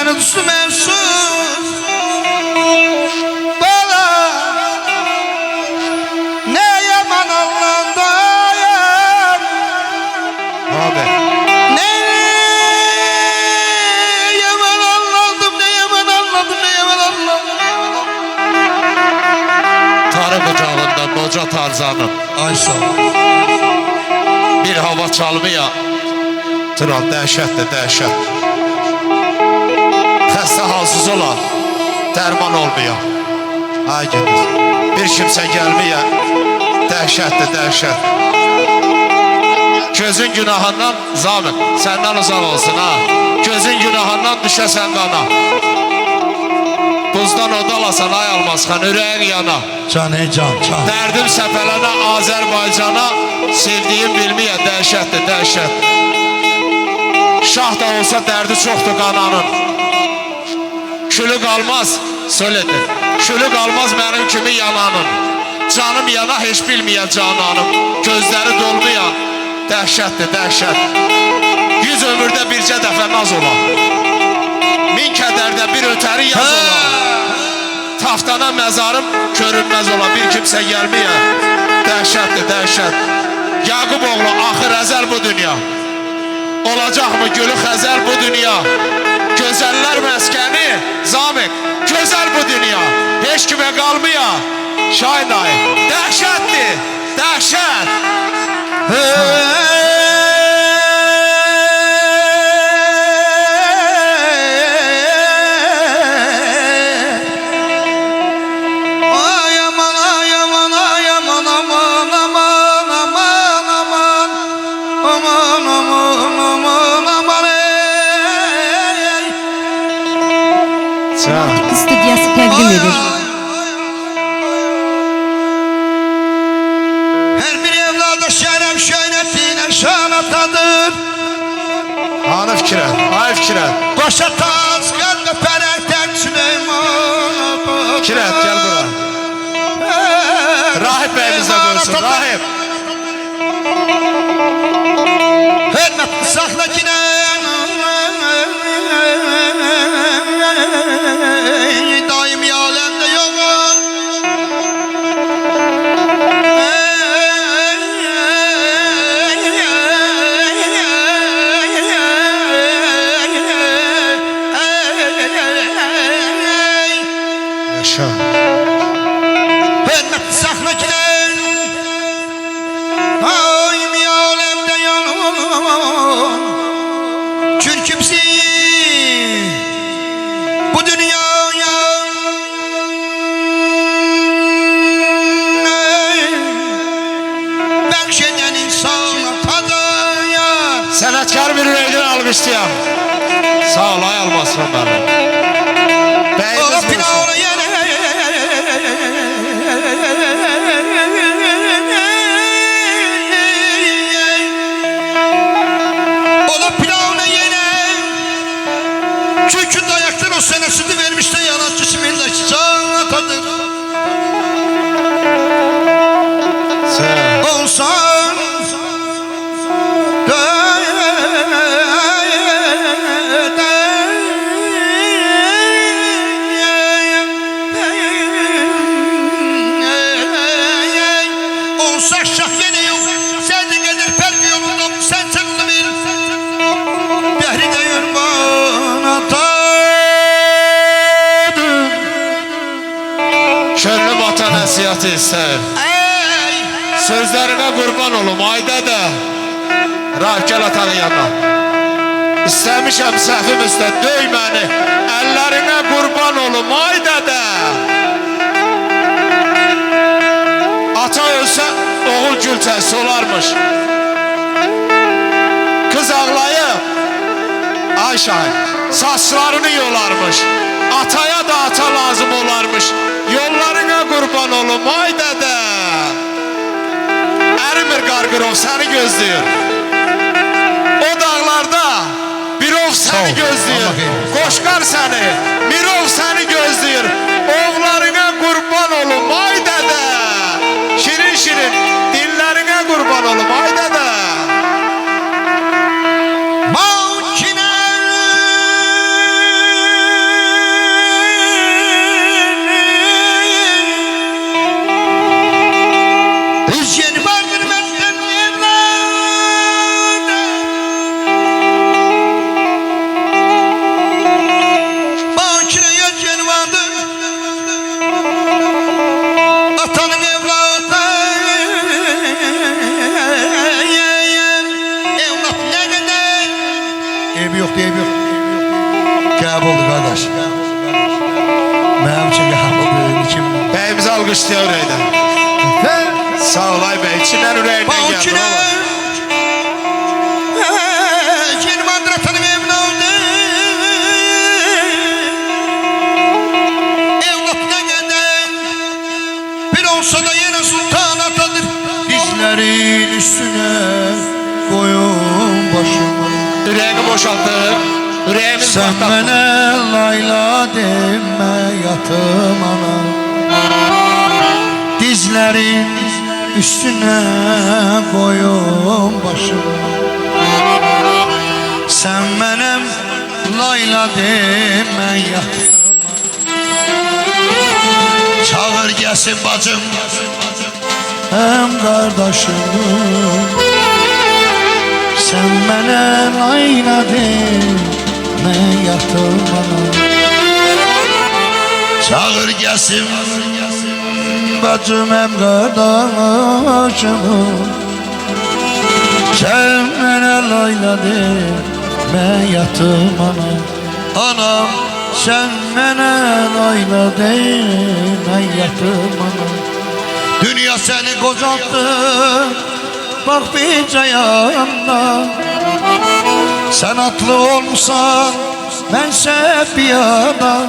Mevzusu mevsuz bana ne yaman Allah'ındayım Abi. ne yaman anladım ne yaman anladım ne yaman anladım Tarı bıçağında Koca Tarzan'ın Ay sağ ol. bir hava çalmaya Tural dəhşətdir dəhşət Xəstə halsız olan dərman olmuyor Ay gedir bir kimsə gəlməyə dəhşətdir dəhşət Gözün günahından Zamit səndən uzaq olsun ha Gözün günahından düşəsən qana Buzdan odalasan ay almazxan ürəyin yana Can ey can can Dərdim səpələnə Azərbaycana Sevdiyim bilməyə dəhşətdir dəhşət Şah da olsa dərdi çoxdur qananın Külü qalmaz söylədir Külü qalmaz mənim kimi yananın Canım yana heç bilməyə cananım Gözləri dolmayan dəhşətdir dəhşət 100 ömürdə bircə dəfə naz ola 1000 kədərdə bir ötəri yaz ola Taftana məzarım görünməz ola Bir kimsə gəlməyə dəhşətdir dəhşət Yaqub oğlu axır əzəl bu dünya Olacaq mı gülü xəzəl bu dünya Gözəllər məskəni Zamit gözəl bu dünya Heç kimə qalmaya Şahinay dəhşətdir dəhşət Romantik Stüdyosu təqdim edir. Her bir evlada şeref şöhretiyle şanatadır Hanı fikrə, ay fikrə Koşa taz kalbe perekten Süleyman Fikrət gəl bura Rahip bəyimizdə buyursun Rahip Hürmetli sahnakine daimi alemde yokum Yaşa Hürmetli sahnakine daimi alemde yokum Çünkü bizi bu dünyaya bəxşedən insana tadaya Sənətkar bir ürəkdən almışdıyam Sağ ol ay almasın bəni Bəyimiz Ola buyursun pilavla yenə Ola pilavla yenə Çünkü dayaklar o senesini vermiş de yalancı simildeki canatadır Sən Olsan Olsa şah yine yok Sendin gelir pervi yolunda Sen çaklı bil Behri de yürmana tadım Könlüm ata nəsiyyatı istər Ey Sözlərinə qurban olum ay dədə Rahip gəl atanın yanına İstəmişəm səhvim üstə döy məni Əllərinə qurban olum ay dədə Ata ölsə oğul gülçək solarmış Kız ağlayıb Ay Şahin saçlarını yolarmış Ataya da ata lazım olarmış Yollarına qurban olum ay dədə Ərimir Qarqırov səni gözləyir O dağlarda Birov səni gözləyir Qoşqar səni Mirov səni gözləyir Oğlarına qurban olum ay dədə Şirin şirin dillərinə qurban olum ay dədə deyib yox. Qəbuldur qardaş. Mənim üçün qəbuldur. Kim? Bəyimizi alqışlayaq ürəkdən. Sağ ol ay bəy. İçindən ürəkdən Bax gəldi. içinə. Yeni mandratanın evladı. Evlatına gelen bir olsa da yine sultan atadır. Dizlerin üstüne koyun başımı. Ürəyini boşaltdır. Ürəyimiz Sen bataq. bana layla deme yatım ana. Dizlerin üstüne koyun başımı. Sen benim layla deme yatım. Çağır gelsin bacım hem kardeşim. Sen bana layla deme yatım ana. Çağır gelsin bacım hem kardeşim. Sen bana layla deme yatım ana. Anam sen bana layla deme yatım ana. Dünya seni kocalttı bak bir cayanda. Sen atlı olmuşsan bense bir yana.